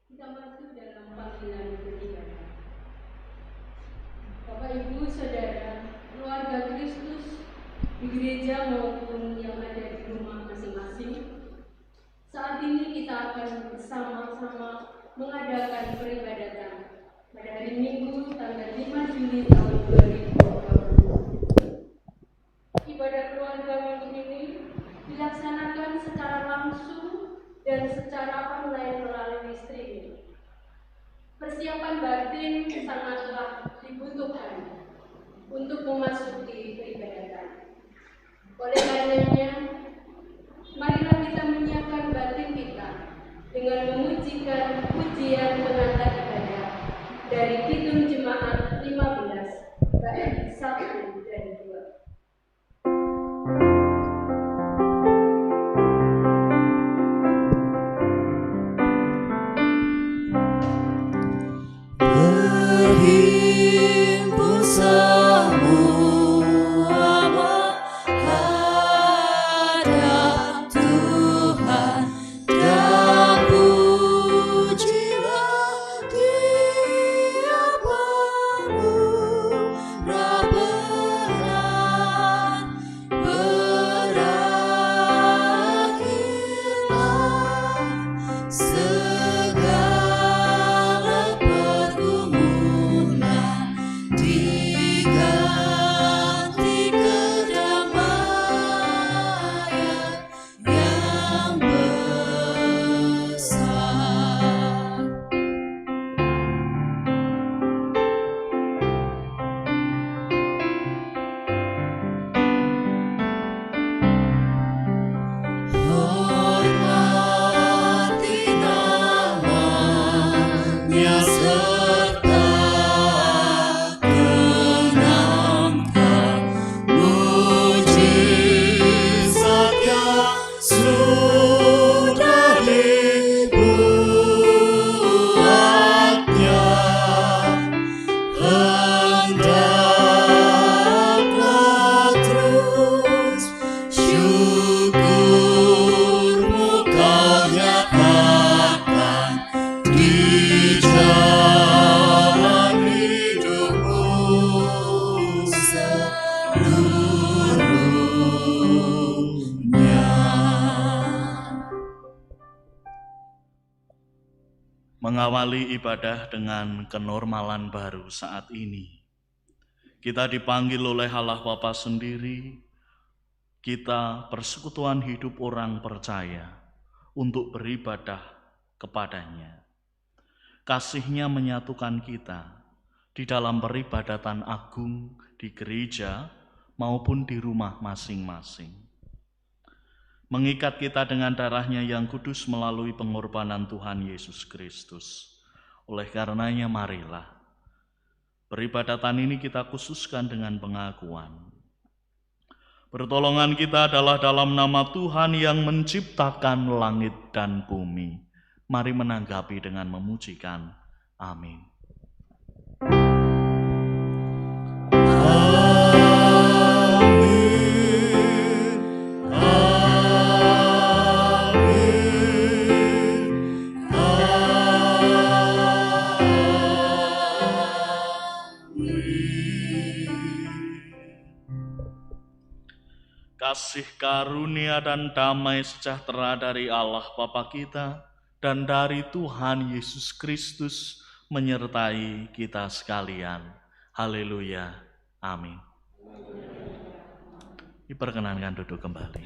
Kita masuk dalam panggilan beribadah. Bapak, Ibu, Saudara, keluarga Kristus di gereja maupun yang ada di rumah masing-masing, saat ini kita akan bersama-sama mengadakan peribadatan pada hari Minggu tanggal 5 Juli tahun 2020. Ibadah keluarga minggu ini dilaksanakan secara langsung dan secara online melalui streaming. Persiapan batin sangatlah dibutuhkan untuk memasuki peribadatan. Oleh karenanya, marilah kita menyiapkan batin kita dengan memujikan pujian pengantar ibadah dari Kidung Jemaat 15 bait 1 dan 2. Mengawali ibadah dengan kenormalan baru saat ini, kita dipanggil oleh Allah Bapa sendiri, kita persekutuan hidup orang percaya untuk beribadah kepadanya. Kasih-Nya menyatukan kita di dalam peribadatan agung di gereja maupun di rumah masing-masing. Mengikat kita dengan darah-Nya yang kudus melalui pengorbanan Tuhan Yesus Kristus. Oleh karenanya marilah peribadatan ini kita khususkan dengan pengakuan. Pertolongan kita adalah dalam nama Tuhan yang menciptakan langit dan bumi. Mari menanggapi dengan memujikan. Amin. Kasih karunia dan damai sejahtera dari Allah Bapa kita dan dari Tuhan Yesus Kristus menyertai kita sekalian. Haleluya. Amin. Diperkenankan duduk kembali.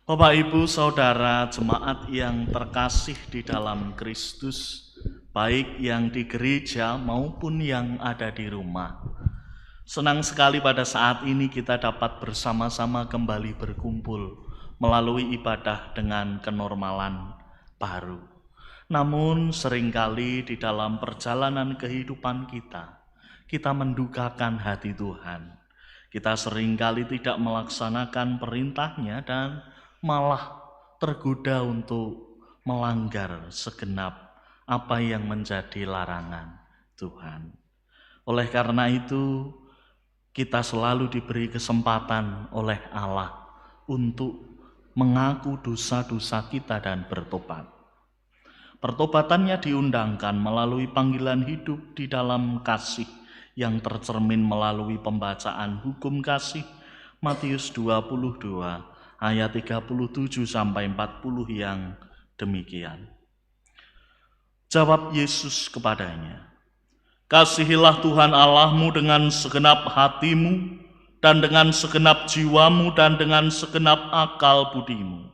Bapak, Ibu, Saudara, jemaat yang terkasih di dalam Kristus, baik yang di gereja maupun yang ada di rumah. Senang sekali pada saat ini kita dapat bersama-sama kembali berkumpul melalui ibadah dengan kenormalan baru. Namun seringkali di dalam perjalanan kehidupan kita mendukakan hati Tuhan. Kita seringkali tidak melaksanakan perintahnya dan malah tergoda untuk melanggar segenap apa yang menjadi larangan Tuhan. Oleh karena itu, kita selalu diberi kesempatan oleh Allah untuk mengaku dosa-dosa kita dan bertobat. Pertobatannya diundangkan melalui panggilan hidup di dalam kasih yang tercermin melalui pembacaan hukum kasih Matius 22 ayat 37 sampai 40 yang demikian. Jawab Yesus kepadanya, "Kasihilah Tuhan Allahmu dengan segenap hatimu dan dengan segenap jiwamu dan dengan segenap akal budimu.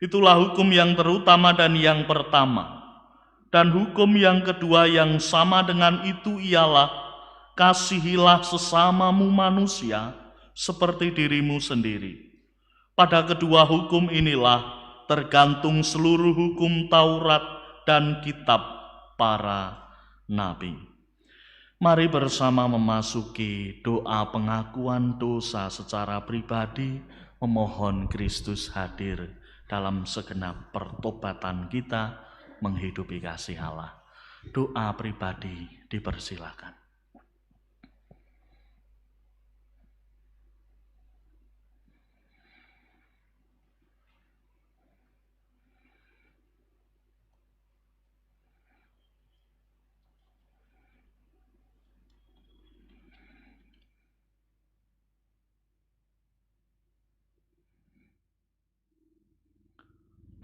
Itulah hukum yang terutama dan yang pertama. Dan hukum yang kedua yang sama dengan itu ialah, kasihilah sesamamu manusia seperti dirimu sendiri. Pada kedua hukum inilah tergantung seluruh hukum Taurat dan kitab para nabi." Mari bersama memasuki doa pengakuan dosa secara pribadi, memohon Kristus hadir dalam segenap pertobatan kita menghidupi kasih Allah. Doa pribadi dipersilakan.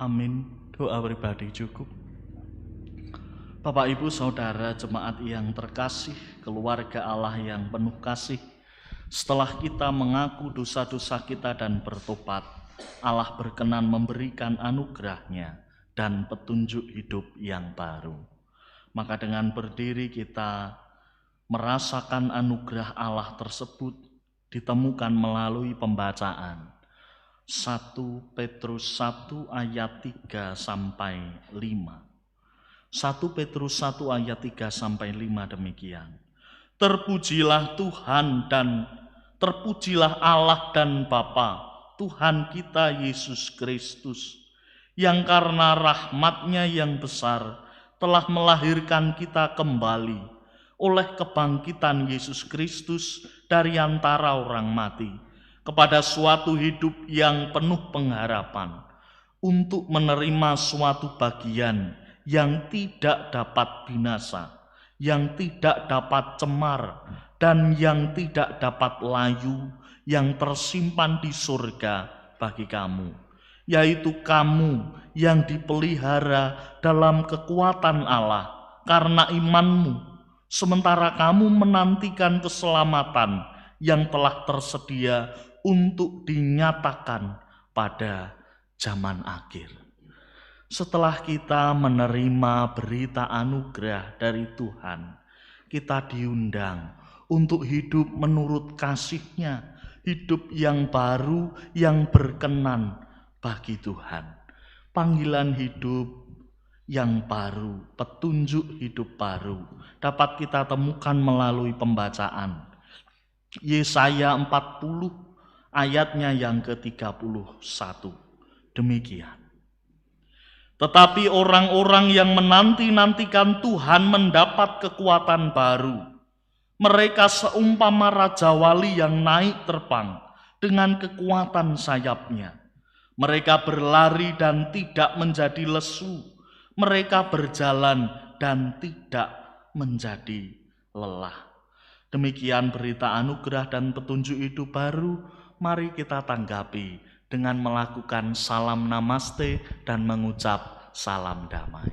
Amin. Doa pribadi cukup. Bapak, Ibu, Saudara, jemaat yang terkasih, keluarga Allah yang penuh kasih, setelah kita mengaku dosa-dosa kita dan bertobat, Allah berkenan memberikan anugerah-Nya dan petunjuk hidup yang baru. Maka dengan berdiri kita merasakan anugerah Allah tersebut ditemukan melalui pembacaan 1 Petrus 1 ayat 3 sampai 5. 1 Petrus 1 ayat 3 sampai 5 demikian. Terpujilah Tuhan dan terpujilah Allah dan Bapa Tuhan kita Yesus Kristus, yang karena rahmat-Nya yang besar telah melahirkan kita kembali oleh kebangkitan Yesus Kristus dari antara orang mati, kepada suatu hidup yang penuh pengharapan, untuk menerima suatu bagian yang tidak dapat binasa, yang tidak dapat cemar, dan yang tidak dapat layu, yang tersimpan di surga bagi kamu, yaitu kamu yang dipelihara dalam kekuatan Allah karena imanmu, sementara kamu menantikan keselamatan yang telah tersedia untuk dinyatakan pada zaman akhir. Setelah kita menerima berita anugerah dari Tuhan, kita diundang untuk hidup menurut kasih-Nya, hidup yang baru, yang berkenan bagi Tuhan. Panggilan hidup yang baru, petunjuk hidup baru, dapat kita temukan melalui pembacaan Yesaya 40 ayatnya yang ke-31. Demikian. Tetapi orang-orang yang menanti-nantikan Tuhan mendapat kekuatan baru. Mereka seumpama raja wali yang naik terbang dengan kekuatan sayapnya. Mereka berlari dan tidak menjadi lesu. Mereka berjalan dan tidak menjadi lelah. Demikian berita anugerah dan petunjuk hidup baru. Mari kita tanggapi dengan melakukan salam namaste dan mengucap salam damai.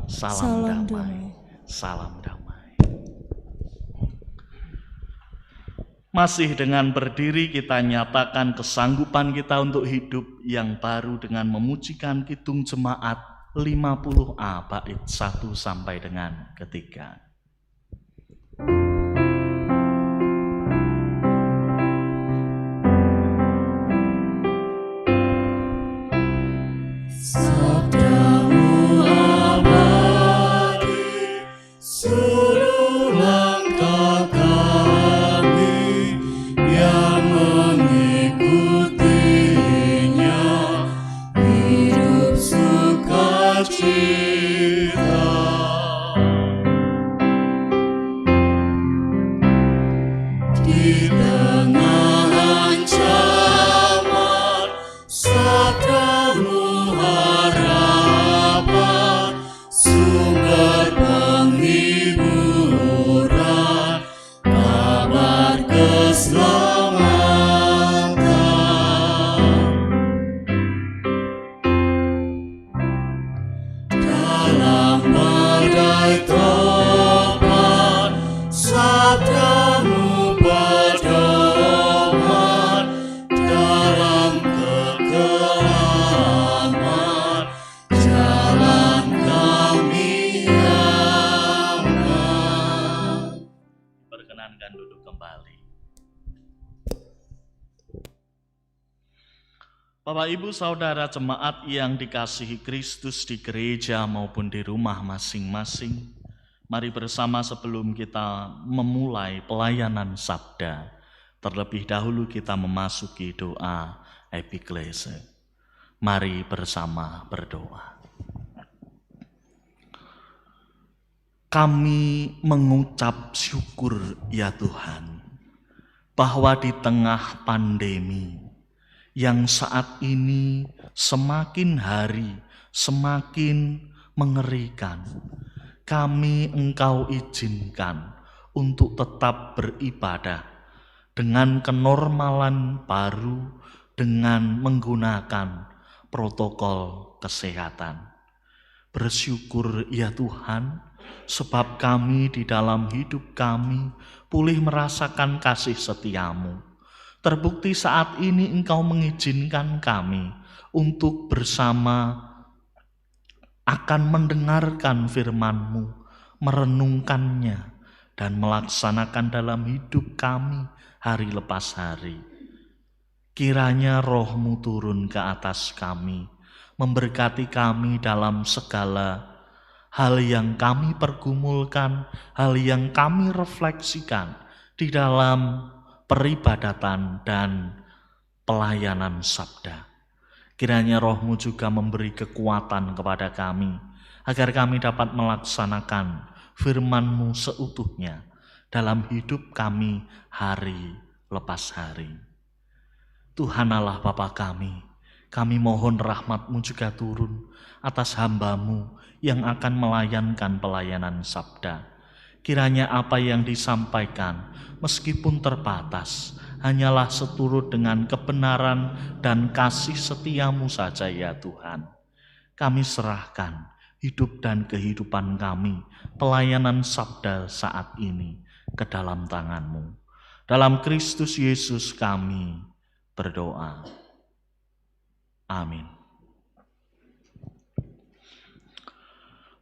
Salam damai. Salam damai. Masih dengan berdiri kita nyatakan kesanggupan kita untuk hidup yang baru dengan memujikan kidung jemaat 50A bait 1 sampai dengan ketiga. Seluruh langkah kami yang Bapak, Ibu, Saudara jemaat yang dikasihi Kristus di gereja maupun di rumah masing-masing, mari bersama sebelum kita memulai pelayanan sabda, terlebih dahulu kita memasuki doa epiklese. Mari bersama berdoa. Kami mengucap syukur ya Tuhan, bahwa di tengah pandemi yang saat ini semakin hari semakin mengerikan, kami Engkau izinkan untuk tetap beribadah dengan kenormalan baru, dengan menggunakan protokol kesehatan. Bersyukur ya Tuhan, sebab kami di dalam hidup kami pulih merasakan kasih setiamu. Terbukti saat ini Engkau mengizinkan kami untuk bersama akan mendengarkan firman-Mu, merenungkannya, dan melaksanakan dalam hidup kami hari lepas hari. Kiranya Roh-Mu turun ke atas kami, memberkati kami dalam segala hal yang kami pergumulkan, hal yang kami refleksikan di dalam peribadatan dan pelayanan sabda. Kiranya Roh-Mu juga memberi kekuatan kepada kami, agar kami dapat melaksanakan firman-Mu seutuhnya dalam hidup kami hari lepas hari. Tuhan Allah Bapa kami mohon rahmat-Mu juga turun atas hamba-Mu yang akan melayankan pelayanan sabda. Kiranya apa yang disampaikan meskipun terbatas, hanyalah seturut dengan kebenaran dan kasih setia-Mu saja ya Tuhan. Kami serahkan hidup dan kehidupan kami, pelayanan sabda saat ini ke dalam tangan-Mu. Dalam Kristus Yesus kami berdoa. Amin.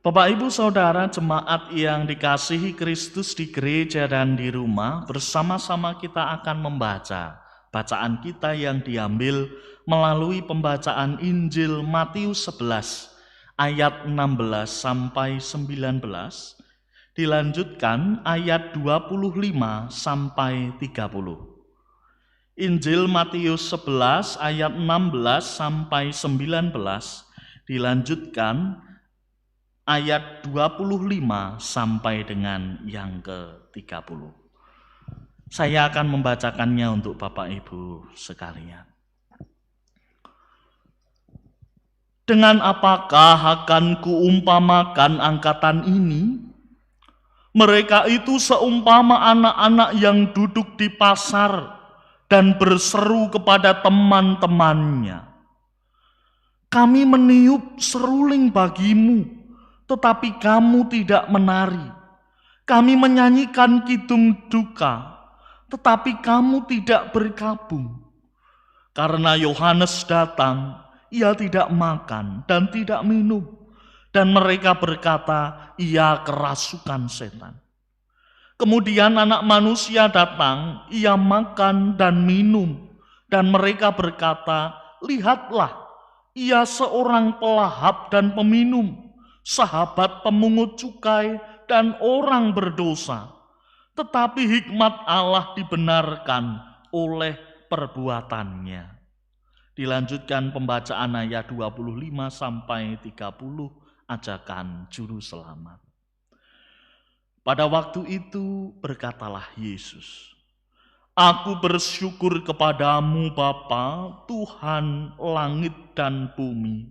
Bapak, Ibu, Saudara jemaat yang dikasihi Kristus di gereja dan di rumah, bersama-sama kita akan membaca bacaan kita yang diambil melalui pembacaan Injil Matius 11 ayat 16 sampai 19, dilanjutkan ayat 25 sampai 30. Injil Matius 11 ayat 16 sampai 19, dilanjutkan ayat 25 sampai dengan yang ke-30. Saya akan membacakannya untuk Bapak Ibu sekalian. Dengan apakah akan kuumpamakan angkatan ini? Mereka itu seumpama anak-anak yang duduk di pasar dan berseru kepada teman-temannya. Kami meniup seruling bagimu, tetapi kamu tidak menari. Kami menyanyikan kidung duka, tetapi kamu tidak berkabung. Karena Yohanes datang, ia tidak makan dan tidak minum. Dan mereka berkata, ia kerasukan setan. Kemudian Anak Manusia datang, ia makan dan minum. Dan mereka berkata, lihatlah, ia seorang pelahap dan peminum, sahabat pemungut cukai dan orang berdosa. Tetapi hikmat Allah dibenarkan oleh perbuatannya. Dilanjutkan pembacaan ayat 25 sampai 30, ajakan juru selamat. Pada waktu itu berkatalah Yesus, Aku bersyukur kepadamu Bapa, Tuhan langit dan bumi,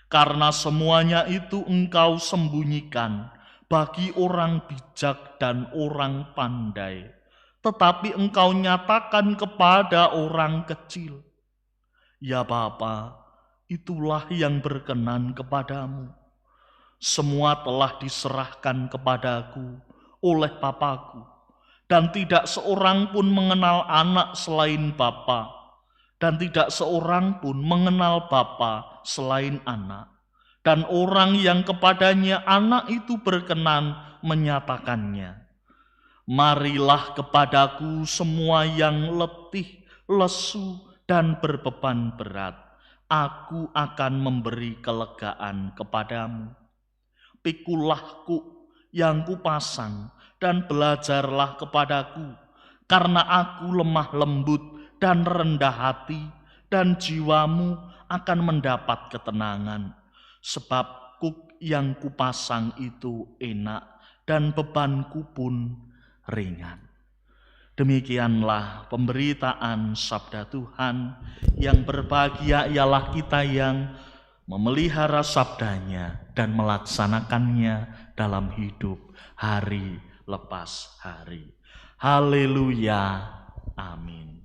karena semuanya itu Engkau sembunyikan bagi orang bijak dan orang pandai, tetapi Engkau nyatakan kepada orang kecil. Ya Bapa, itulah yang berkenan kepadamu. Semua telah diserahkan kepadaku oleh Bapa-Ku, dan tidak seorang pun mengenal anak selain Bapa, dan tidak seorang pun mengenal Bapa selain anak, dan orang yang kepadanya anak itu berkenan menyatakannya. Marilah kepadaku semua yang letih, lesu, dan berbeban berat, aku akan memberi kelegaan kepadamu. Pikulahku yang kupasang dan belajarlah kepadaku, karena aku lemah lembut dan rendah hati, dan jiwamu akan mendapat ketenangan. Sebab kuk yang kupasang itu enak, dan bebanku pun ringan. Demikianlah pemberitaan sabda Tuhan. Yang berbahagia ialah kita yang memelihara sabdanya dan melaksanakannya dalam hidup hari lepas hari. Haleluya. Amin.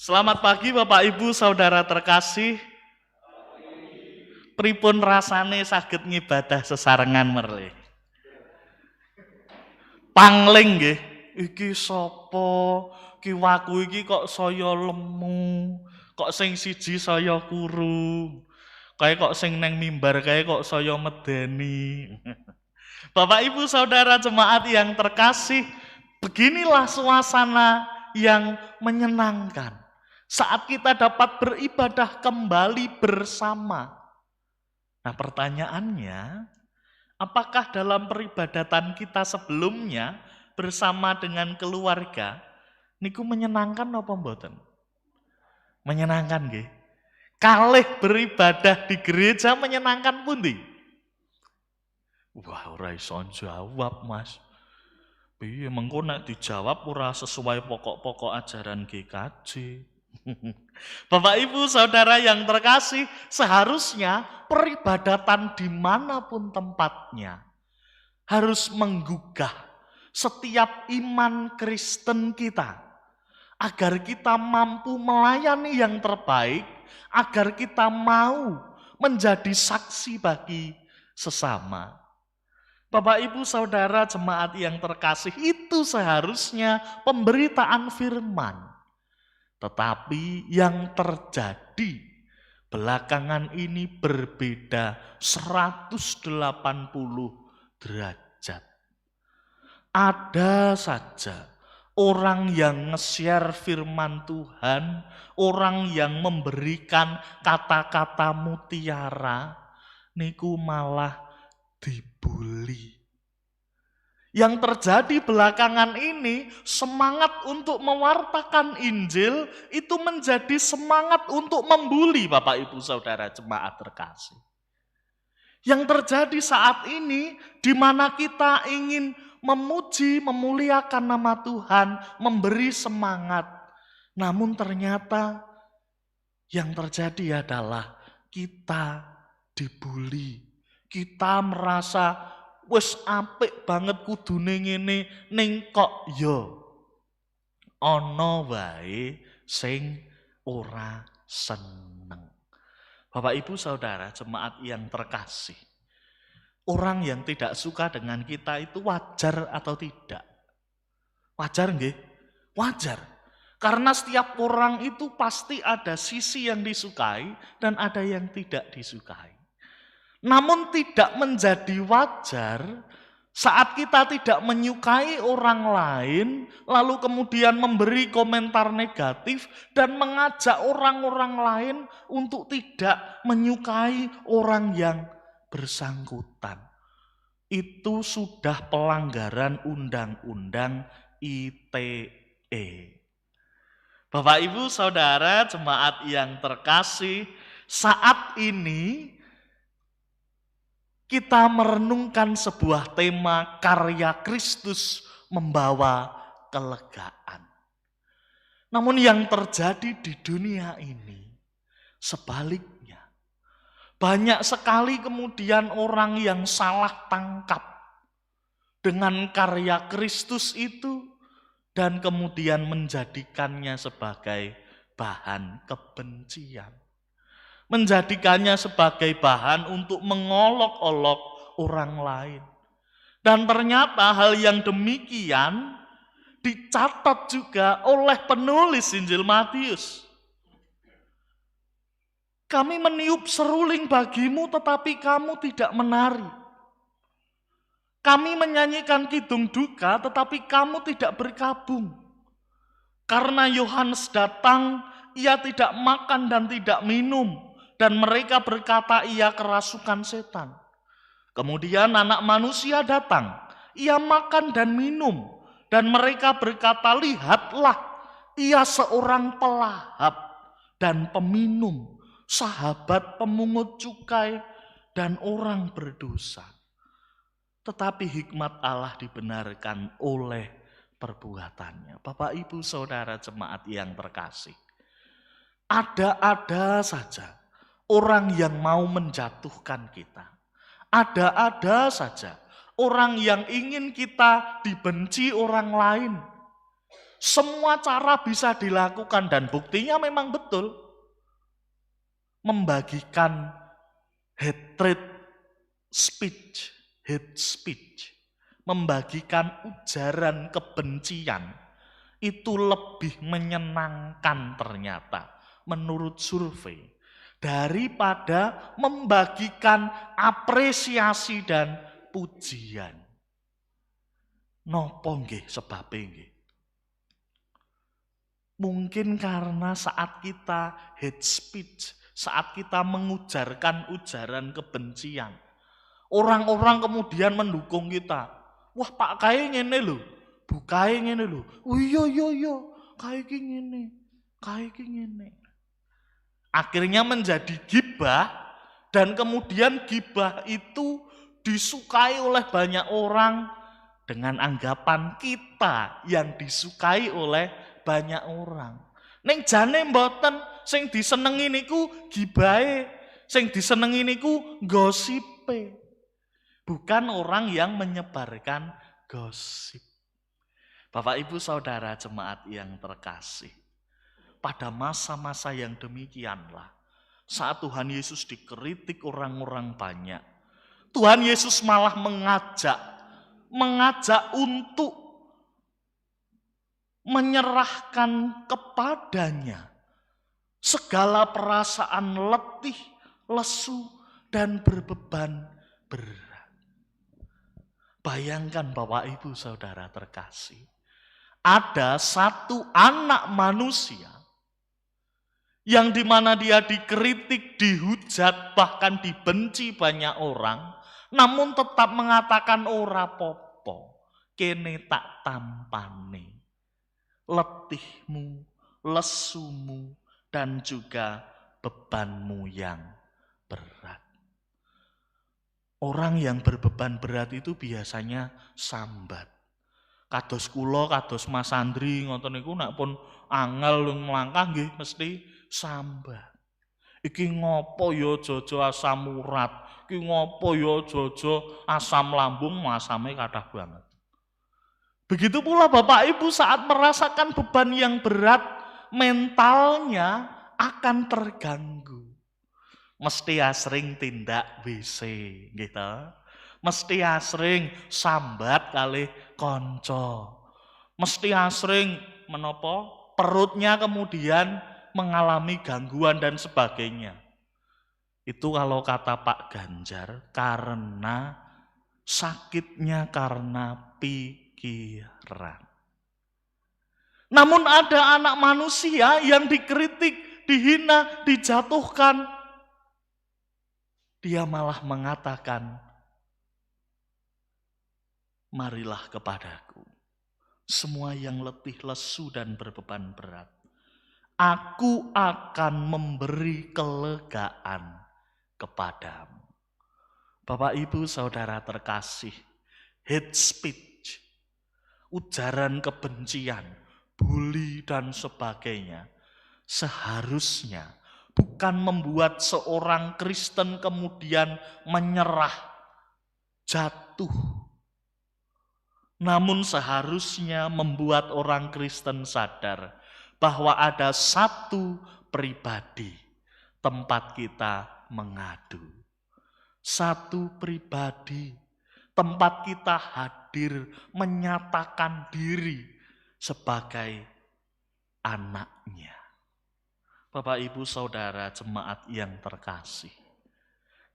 Selamat pagi Bapak Ibu Saudara terkasih. Pripun rasane saged ngibadah sesarengan merle? Pangling nggih. Iki sapa? Kiwaku iki kok saya lemu, kok sing siji saya kuru. Kae kok sing neng mimbar kae kok saya medeni. Bapak Ibu Saudara jemaat yang terkasih, beginilah suasana yang menyenangkan saat kita dapat beribadah kembali bersama. Nah, pertanyaannya, apakah dalam peribadatan kita sebelumnya bersama dengan keluarga niku menyenangkan apa mboten? Menyenangkan nggih. Kalih beribadah di gereja menyenangkan pundi? Wah, ora iso jawab, Mas. Piye mengko nek dijawab ora sesuai pokok-pokok ajaran GKJ. Bapak Ibu Saudara yang terkasih, seharusnya peribadatan dimanapun tempatnya harus menggugah setiap iman Kristen kita, agar kita mampu melayani yang terbaik, agar kita mau menjadi saksi bagi sesama. Bapak Ibu Saudara jemaat yang terkasih, itu seharusnya pemberitaan firman. Tetapi yang terjadi belakangan ini berbeda 180 derajat. Ada saja orang yang nge-share firman Tuhan, orang yang memberikan kata-kata mutiara, niku malah dibully. Yang terjadi belakangan ini, semangat untuk mewartakan Injil itu menjadi semangat untuk membuli Bapak Ibu Saudara jemaat terkasih. Yang terjadi saat ini, di mana kita ingin memuji, memuliakan nama Tuhan, memberi semangat. Namun ternyata yang terjadi adalah kita dibully. Kita merasa wis apik banget kudune ngene ning kok yo ana wae sing ora seneng. Bapak Ibu Saudara jemaat yang terkasih, orang yang tidak suka dengan kita itu wajar atau tidak? Wajar nggih? Wajar. Karena setiap orang itu pasti ada sisi yang disukai dan ada yang tidak disukai. Namun tidak menjadi wajar saat kita tidak menyukai orang lain, lalu kemudian memberi komentar negatif dan mengajak orang-orang lain untuk tidak menyukai orang yang bersangkutan. Itu sudah pelanggaran Undang-Undang ITE. Bapak Ibu Saudara jemaat yang terkasih, saat ini kita merenungkan sebuah tema karya Kristus membawa kelegaan. Namun yang terjadi di dunia ini sebaliknya. Banyak sekali kemudian orang yang salah tangkap dengan karya Kristus itu dan kemudian menjadikannya sebagai bahan kebencian. Menjadikannya sebagai bahan untuk mengolok-olok orang lain. Dan ternyata hal yang demikian dicatat juga oleh penulis Injil Matius. Kami meniup seruling bagimu tetapi kamu tidak menari. Kami menyanyikan kidung duka tetapi kamu tidak berkabung. Karena Yohanes datang, ia tidak makan dan tidak minum. Dan mereka berkata ia kerasukan setan. Kemudian anak manusia datang, ia makan dan minum. Dan mereka berkata, lihatlah, ia seorang pelahap dan peminum, sahabat pemungut cukai dan orang berdosa. Tetapi hikmat Allah dibenarkan oleh perbuatannya. Bapak, Ibu, Saudara jemaat yang terkasih. Ada-ada saja orang yang mau menjatuhkan kita. Ada-ada saja orang yang ingin kita dibenci orang lain. Semua cara bisa dilakukan dan buktinya memang betul. Membagikan hate speech, membagikan ujaran kebencian itu lebih menyenangkan ternyata menurut survei daripada membagikan apresiasi dan pujian. Nopo nggih sebabe nggih? Mungkin karena saat kita hate speech, saat kita mengujarkan ujaran kebencian, orang-orang kemudian mendukung kita. Wah, Pak kae ngene lho, Bu kae ngene lho. Oh iya, kae ki ngene. Akhirnya menjadi gibah dan kemudian gibah itu disukai oleh banyak orang dengan anggapan kita yang disukai oleh banyak orang. Ning jane mboten, sing disenengi niku gibahe, sing disenengi niku gosipe. Bukan orang yang menyebarkan gosip. Bapak, Ibu, Saudara jemaat yang terkasih. Pada masa-masa yang demikianlah, saat Tuhan Yesus dikritik orang-orang banyak, Tuhan Yesus malah mengajak untuk menyerahkan kepadanya segala perasaan letih, lesu, dan berbeban berat. Bayangkan Bapak, Ibu, Saudara terkasih, ada satu anak manusia yang dimana dia dikritik, dihujat, bahkan dibenci banyak orang, namun tetap mengatakan ora popo, kene tak tampane. Letihmu, lesumu, dan juga bebanmu yang berat. Orang yang berbeban berat itu biasanya sambat. Kados kula, kados Mas Andri, ngoten niku nek pun angel nglangkah nggih mesti sambat. Iki ngopo ya jojo asam urat, iki ngopo ya jojo asam lambung, asame kathah banget. Begitu pula Bapak Ibu saat merasakan beban yang berat, mentalnya akan terganggu. Mesti asring tindak WC, gitu. Mesti asring sambat kalih konco. Mesti asring menapa? Perutnya kemudian mengalami gangguan dan sebagainya. Itu kalau kata Pak Ganjar karena sakitnya karena pikiran. Namun ada anak manusia yang dikritik, dihina, dijatuhkan. Dia malah mengatakan, marilah kepadaku, semua yang letih, lesu, dan berbeban berat. Aku akan memberi kelegaan kepadamu. Bapak, Ibu, Saudara terkasih, hate speech, ujaran kebencian, bully, dan sebagainya, seharusnya bukan membuat seorang Kristen kemudian menyerah, jatuh. Namun seharusnya membuat orang Kristen sadar bahwa ada satu pribadi tempat kita mengadu. Satu pribadi tempat kita hadir menyatakan diri sebagai anaknya. Bapak, Ibu, Saudara, jemaat yang terkasih,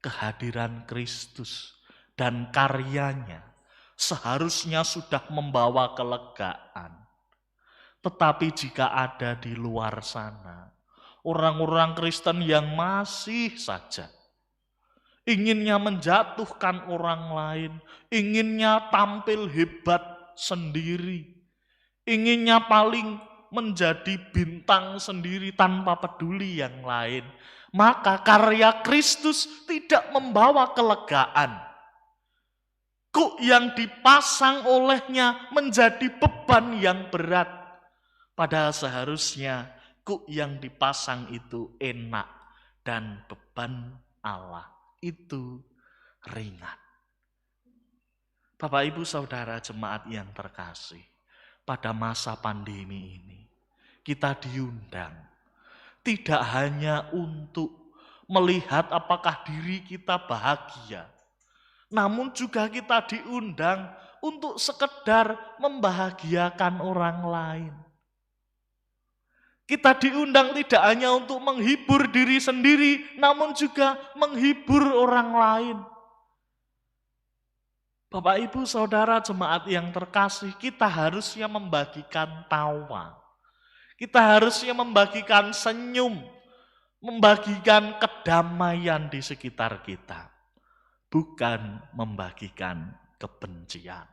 kehadiran Kristus dan karyanya seharusnya sudah membawa kelegaan. Tetapi jika ada di luar sana orang-orang Kristen yang masih saja inginnya menjatuhkan orang lain, inginnya tampil hebat sendiri, inginnya paling menjadi bintang sendiri tanpa peduli yang lain, maka karya Kristus tidak membawa kelegaan. Kuk yang dipasang olehnya menjadi beban yang berat. Padahal seharusnya kuk yang dipasang itu enak dan beban Allah itu ringan. Bapak, Ibu, Saudara, jemaat yang terkasih, pada masa pandemi ini kita diundang tidak hanya untuk melihat apakah diri kita bahagia, namun juga kita diundang untuk sekedar membahagiakan orang lain. Kita diundang tidak hanya untuk menghibur diri sendiri, namun juga menghibur orang lain. Bapak, Ibu, Saudara, jemaat yang terkasih, kita harusnya membagikan tawa. Kita harusnya membagikan senyum, membagikan kedamaian di sekitar kita. Bukan membagikan kebencian.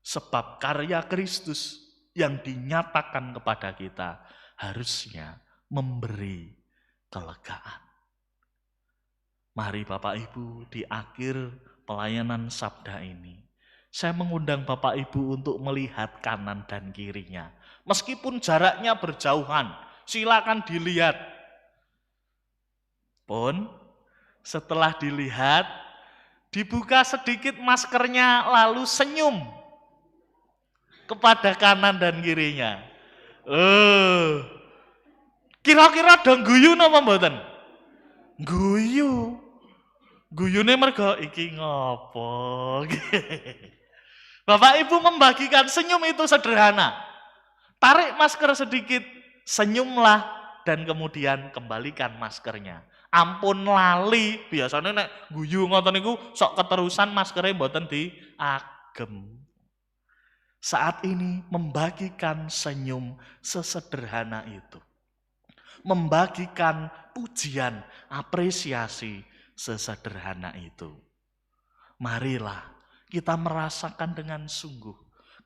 Sebab karya Kristus yang dinyatakan kepada kita harusnya memberi kelegaan. Mari Bapak Ibu, di akhir pelayanan sabda ini, saya mengundang Bapak Ibu untuk melihat kanan dan kirinya. Meskipun jaraknya berjauhan, silakan dilihat. Pun, setelah dilihat, dibuka sedikit maskernya lalu senyum kepada kanan dan kirinya. Kira-kira dong guyu napa mboten? Guyu. Guyune mergo iki ngopo. Bapak Ibu, membagikan senyum itu sederhana. Tarik masker sedikit, senyumlah dan kemudian kembalikan maskernya. Ampun lali, biasanya nek guyu ngoten niku sok keterusan maskernya mboten diagem. Saat ini membagikan senyum sesederhana itu. Membagikan pujian, apresiasi sesederhana itu. Marilah kita merasakan dengan sungguh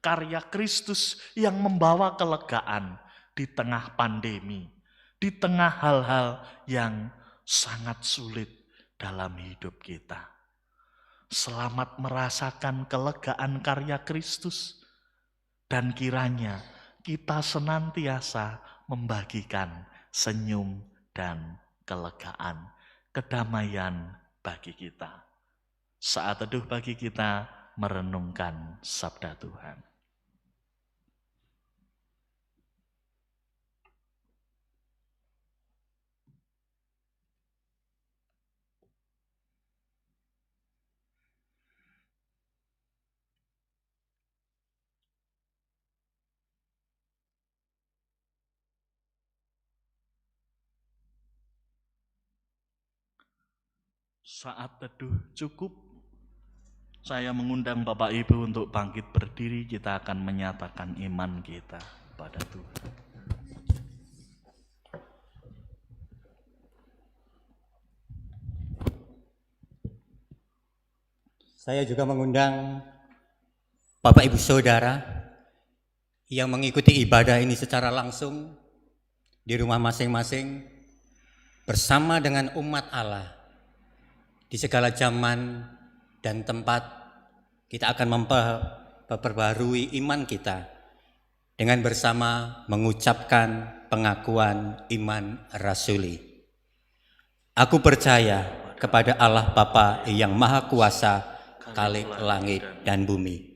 karya Kristus yang membawa kelegaan di tengah pandemi, di tengah hal-hal yang sangat sulit dalam hidup kita. Selamat merasakan kelegaan karya Kristus. Dan kiranya kita senantiasa membagikan senyum dan kelegaan, kedamaian bagi kita. Saat teduh bagi kita merenungkan sabda Tuhan. Saat teduh cukup, saya mengundang Bapak Ibu untuk bangkit berdiri, kita akan menyatakan iman kita pada Tuhan. Saya juga mengundang Bapak Ibu Saudara yang mengikuti ibadah ini secara langsung di rumah masing-masing bersama dengan umat Allah. Di segala zaman dan tempat kita akan memperbarui iman kita dengan bersama mengucapkan pengakuan iman rasuli. Aku percaya kepada Allah Bapa yang Maha Kuasa, Khalik langit dan bumi,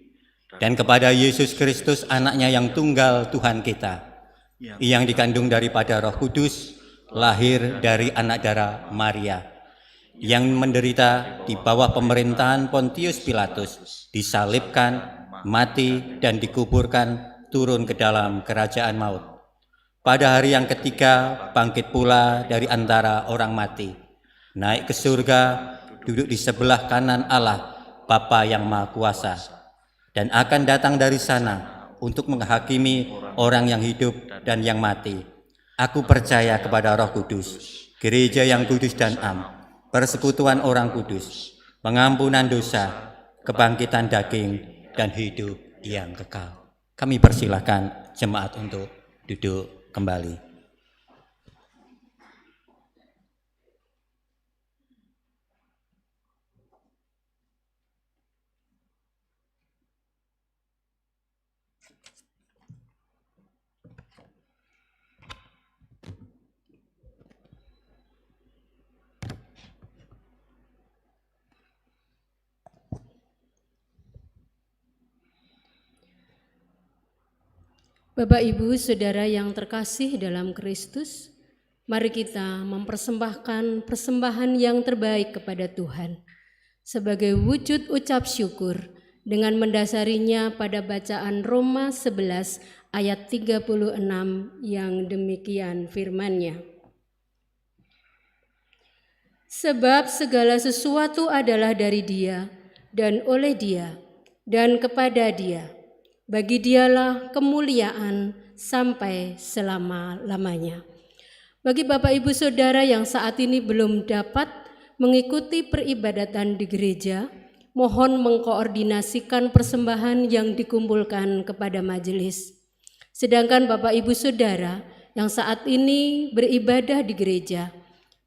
dan kepada Yesus Kristus anaknya yang tunggal Tuhan kita, yang dikandung daripada Roh Kudus, lahir dari anak darah Maria, yang menderita di bawah pemerintahan Pontius Pilatus, disalibkan, mati, dan dikuburkan, turun ke dalam kerajaan maut. Pada hari yang ketiga, bangkit pula dari antara orang mati, naik ke surga, duduk di sebelah kanan Allah, Bapa yang Maha Kuasa, dan akan datang dari sana untuk menghakimi orang yang hidup dan yang mati. Aku percaya kepada Roh Kudus, gereja yang kudus dan am, persekutuan orang kudus, pengampunan dosa, kebangkitan daging, dan hidup yang kekal. Kami persilahkan jemaat untuk duduk kembali. Bapak, Ibu, Saudara yang terkasih dalam Kristus, mari kita mempersembahkan persembahan yang terbaik kepada Tuhan sebagai wujud ucap syukur dengan mendasarinya pada bacaan Roma 11 ayat 36 yang demikian firman-Nya. Sebab segala sesuatu adalah dari Dia dan oleh Dia dan kepada Dia. Bagi Dialah kemuliaan sampai selama-lamanya. Bagi Bapak Ibu Saudara yang saat ini belum dapat mengikuti peribadatan di gereja, mohon mengkoordinasikan persembahan yang dikumpulkan kepada majelis. Sedangkan Bapak Ibu Saudara yang saat ini beribadah di gereja,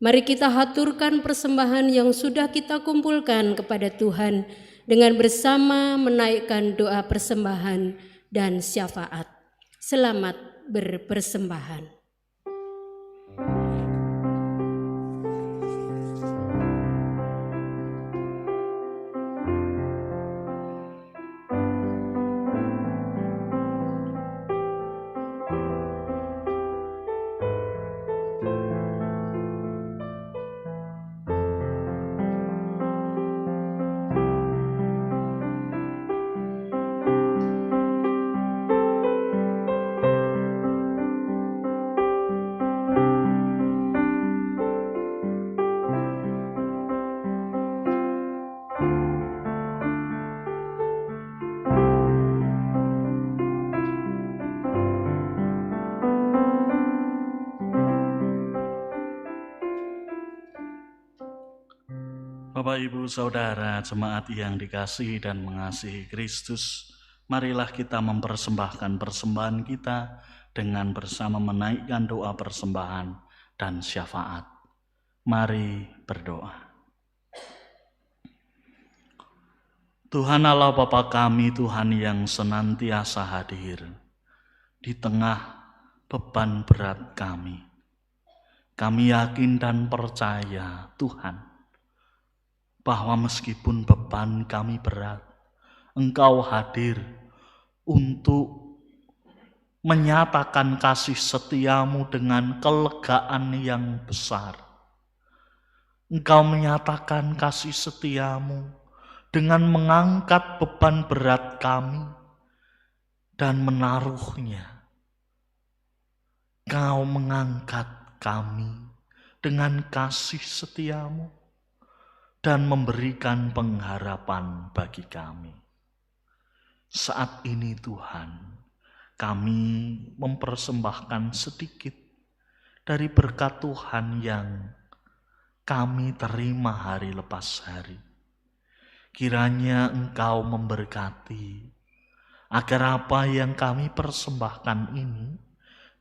mari kita haturkan persembahan yang sudah kita kumpulkan kepada Tuhan dengan bersama menaikkan doa persembahan dan syafaat. Selamat berpersembahan. Bapak, Ibu, Saudara, jemaat yang dikasihi dan mengasihi Kristus, marilah kita mempersembahkan persembahan kita dengan bersama menaikkan doa persembahan dan syafaat. Mari berdoa. Tuhan Allah Bapa kami, Tuhan yang senantiasa hadir di tengah beban berat kami. Kami yakin dan percaya, Tuhan, bahwa meskipun beban kami berat, Engkau hadir untuk menyatakan kasih setiamu dengan kelegaan yang besar. Engkau menyatakan kasih setiamu dengan mengangkat beban berat kami dan menaruhnya. Engkau mengangkat kami dengan kasih setiamu dan memberikan pengharapan bagi kami. Saat ini Tuhan, kami mempersembahkan sedikit dari berkat Tuhan yang kami terima hari lepas hari. Kiranya Engkau memberkati agar apa yang kami persembahkan ini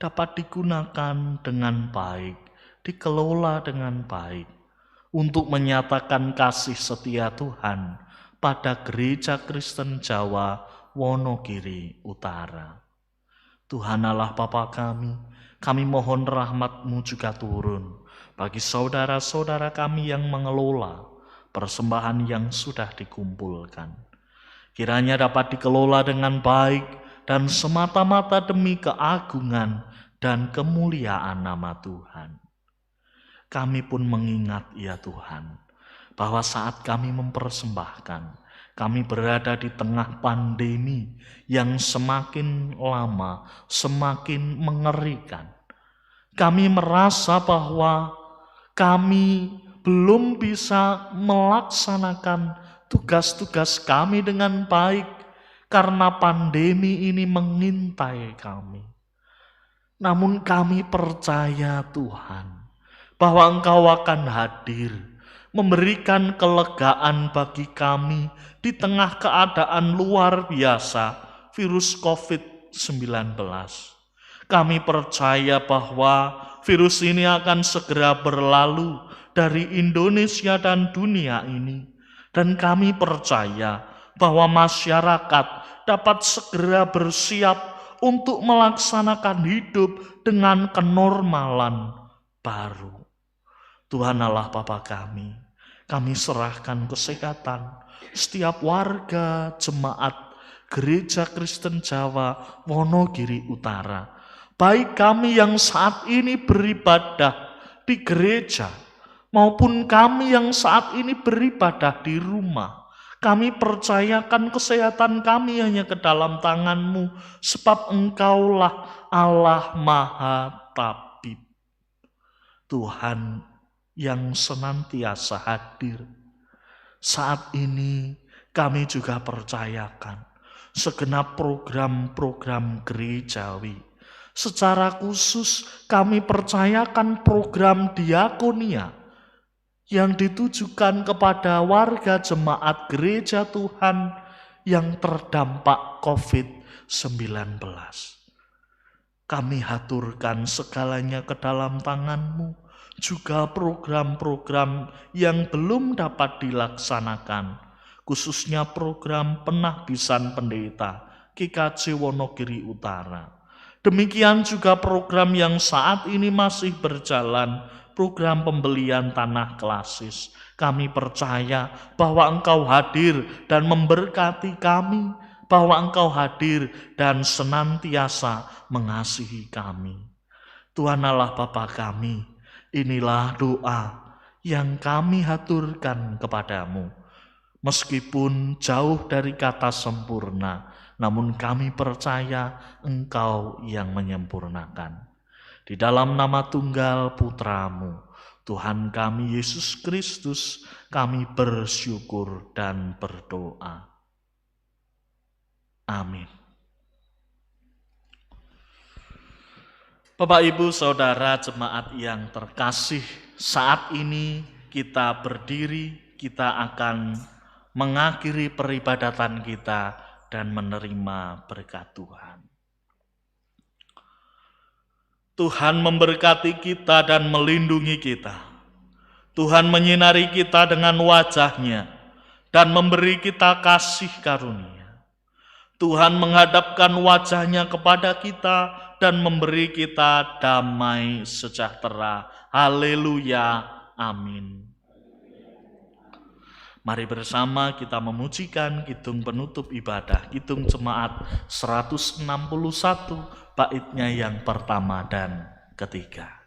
dapat digunakan dengan baik, dikelola dengan baik, untuk menyatakan kasih setia Tuhan pada Gereja Kristen Jawa Wonogiri Utara. Tuhan Allah Bapa kami mohon rahmat-Mu juga turun bagi saudara-saudara kami yang mengelola persembahan yang sudah dikumpulkan. Kiranya dapat dikelola dengan baik dan semata-mata demi keagungan dan kemuliaan nama Tuhan. Kami pun mengingat ya Tuhan, bahwa saat kami mempersembahkan, kami berada di tengah pandemi yang semakin lama, semakin mengerikan. Kami merasa bahwa kami belum bisa melaksanakan tugas-tugas kami dengan baik karena pandemi ini mengintai kami. Namun kami percaya Tuhan, bahwa Engkau akan hadir, memberikan kelegaan bagi kami di tengah keadaan luar biasa virus COVID-19. Kami percaya bahwa virus ini akan segera berlalu dari Indonesia dan dunia ini. Dan kami percaya bahwa masyarakat dapat segera bersiap untuk melaksanakan hidup dengan kenormalan baru. Tuhan Allah Bapa kami serahkan kesehatan setiap warga jemaat Gereja Kristen Jawa Wonogiri Utara, baik kami yang saat ini beribadah di gereja maupun kami yang saat ini beribadah di rumah. Kami percayakan kesehatan kami hanya ke dalam tangan-Mu, sebab Engkaulah Allah Maha Tabib, Tuhan yang senantiasa hadir. Saat ini kami juga percayakan segenap program-program gerejawi. Secara khusus kami percayakan program diakonia yang ditujukan kepada warga jemaat gereja Tuhan yang terdampak COVID-19. Kami haturkan segalanya ke dalam tangan-Mu, juga program-program yang belum dapat dilaksanakan, khususnya program penahbisan pendeta GKJ Wonogiri Utara. Demikian juga program yang saat ini masih berjalan, program pembelian tanah klasis. Kami percaya bahwa Engkau hadir dan memberkati kami, bahwa Engkau hadir dan senantiasa mengasihi kami. Tuhan Allah Bapa kami, inilah doa yang kami haturkan kepadamu. Meskipun jauh dari kata sempurna, namun kami percaya Engkau yang menyempurnakan. Di dalam nama tunggal Putra-Mu, Tuhan kami Yesus Kristus, kami bersyukur dan berdoa. Amin. Bapak, Ibu, Saudara jemaat yang terkasih, saat ini kita berdiri, kita akan mengakhiri peribadatan kita dan menerima berkat Tuhan. Tuhan memberkati kita dan melindungi kita. Tuhan menyinari kita dengan wajah-Nya dan memberi kita kasih karunia. Tuhan menghadapkan wajah-Nya kepada kita dan memberi kita damai sejahtera. Haleluya. Amin. Mari bersama kita memujikan kidung penutup ibadah, kidung jemaat 161, baitnya yang pertama dan ketiga.